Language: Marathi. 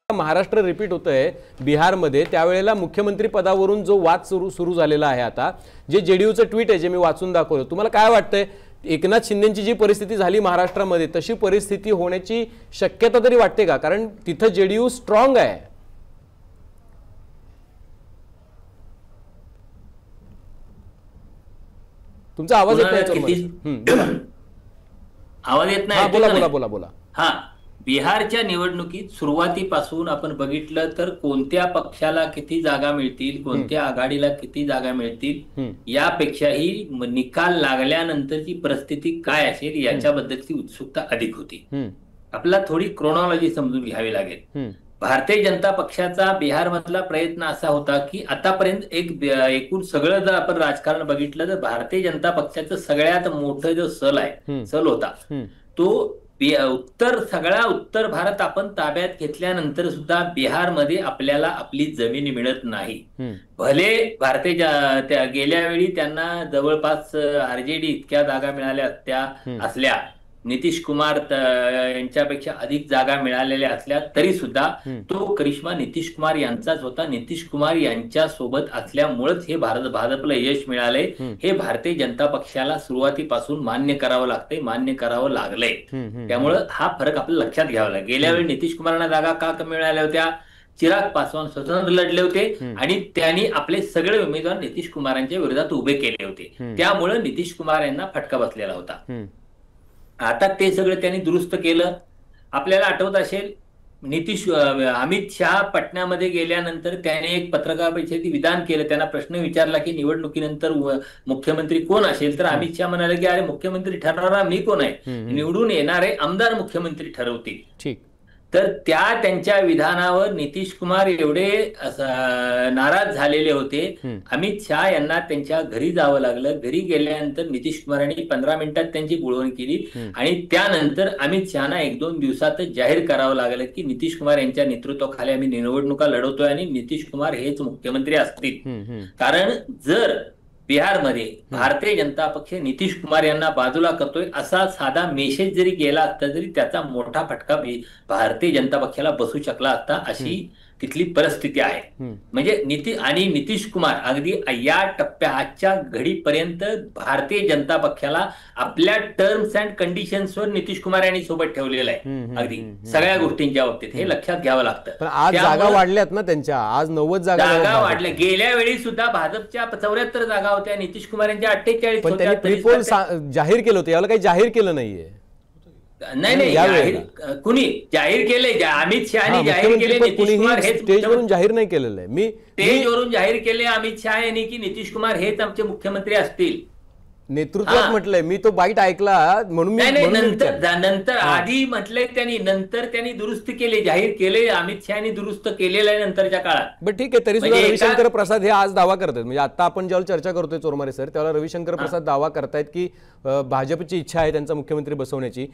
महाराष्ट्र रिपीट होतंय बिहारमध्ये, त्यावेळेला मुख्यमंत्री पदावरून जो वाद सुरू झालेला आहे आता, जे जेडीयूचं ट्विट आहे जे मी वाचून दाखवलं, तुम्हाला काय वाटतंय एकनाथ शिंदेची जी परिस्थिती झाली महाराष्ट्रामध्ये तशी परिस्थिती होण्याची शक्यता तरी वाटते का? कारण तिथं जेडीयू स्ट्रॉंग आहे. तुमचा आवाज येत नाही. आवाज येत नाही. बोला बोला बोला बोला. हा, बिहारच्या निवडणुकीत सुरुवातीपासून आपण बघितलं तर कोणत्या पक्षाला किती जागा मिळतील, कोणत्या आघाडीला किती जागा मिळतील यापेक्षाही निकाल लागल्यानंतरची परिस्थिती काय असेल याच्याबद्दलची उत्सुकता अधिक होती. आपल्याला थोडी क्रोनॉलॉजी समजून घ्यावी लागेल. भारतीय जनता पक्षाचा बिहारमधला प्रयत्न असा होता की आतापर्यंत एकूण सगळं जर आपण राजकारण बघितलं तर भारतीय जनता पक्षाचं सगळ्यात मोठं जो सल होता तो सगळा उत्तर भारत आपण ताब्यात घेतल्यानंतर सुद्धा बिहारमध्ये आपल्याला आपली जमीन मिळत नाही. भले भारतीय गेल्या वेळी त्यांना जवळपास आरजेडी इतक्या जागा मिळाल्या असल्या, नितीश कुमार यांच्यापेक्षा अधिक जागा मिळालेल्या असल्या तरी सुद्धा तो करिश्मा नितीश कुमार यांचाच होता. नितीश कुमार यांच्या सोबत असल्यामुळेच हे भाजपला यश मिळालंय. हे भारतीय जनता पक्षाला सुरुवातीपासून मान्य करावं लागतंय, मान्य करावं लागलंय. त्यामुळं हा फरक आपल्याला लक्षात घ्यावा लागेल. गेल्या वेळी नितीश कुमारांना जागा का कमी मिळाल्या होत्या? चिराग पासवान स्वतंत्र लढले होते आणि त्यांनी आपले सगळे उमेदवार नितीश कुमारांच्या विरोधात उभे केले होते. त्यामुळे नितीश कुमार यांना फटका बसलेला होता. आता ते सगळं त्यांनी दुरुस्त केलं. आपल्याला आठवत असेल अमित शहा पटण्यामध्ये गेल्यानंतर त्याने एक पत्रकार परिषदेत विधान केलं. त्यांना प्रश्न विचारला की निवडणुकीनंतर मुख्यमंत्री कोण असेल, तर अमित शहा म्हणाले की अरे मुख्यमंत्री ठरणारा मी कोण आहे, निवडून येणारे आमदार मुख्यमंत्री ठरवतील. ठीक. तर त्यांच्या विधानावर नितीश कुमार एवढे नाराज झालेले होते. अमित शहा यांना त्यांच्या घरी जावं लागलं. घरी गेल्यानंतर नितीश कुमारांनी 15 मिनिटात त्यांची बोलवण केली आणि त्यानंतर अमित शहाना 1-2 दिवसातच जाहीर करावं लागलं की नितीश कुमार यांच्या नेतृत्वाखाली आम्ही निवडणुका लढवतोय आणि नितीश कुमार हेच मुख्यमंत्री असतील. कारण जर बिहारमध्ये भारतीय जनता पक्ष नितीश कुमार यांना बाजूला करतोय असा साधा मेसेज जरी गेला असता तरी त्याचा मोठा फटका भारतीय जनता पक्षाला बसू शकला असता, अशी तिथली परिस्थिती आहे. म्हणजे नितीश कुमार अगदी या आजच्या घडीपर्यंत भारतीय जनता पक्षाला आपल्या टर्म्स अँड कंडिशन्सवर नितीश कुमार यांनी सोबत ठेवलेलं आहे. अगदी सगळ्या गोष्टींच्या बाबतीत हे लक्षात घ्यावं लागतं. आज जागा वाढल्यात ना त्यांच्या, आज 90 जागा वाढल्या. गेल्या वेळी सुद्धा भाजपच्या 74 जागा होत्या, नितीश कुमार यांच्या 48 होत्या. प्रीपोल जाहीर केलं होतं, याला काही जाहीर केलं नाहीये. नाही, कुणी जाहीर केलंय? अमित शहानी जाहीर केले. नितीश कुमार हे स्टेजवरून जाहीर नाही केलेलं आहे. मी स्टेजवरून जाहीर केले अमित शहा यांनी की नितीश कुमार हेच आमचे मुख्यमंत्री असतील. नेतृत्वात म्हटलंय मी, तो बाईट ऐकला म्हणून नंतर आधी म्हटलंय त्यांनी, नंतर त्यांनी दुरुस्त केले, जाहीर केले. अमित शहानी दुरुस्त केलेलं आहे नंतरच्या काळात. बट ठीक आहे, तरी सुद्धा रविशंकर प्रसाद हे आज दावा करतात, म्हणजे आता आपण जेव्हा चर्चा करतोय चोरमारे सर, त्यावेळेला रविशंकर प्रसाद दावा करतायत की भाजपची इच्छा आहे त्यांचा मुख्यमंत्री बसवण्याची.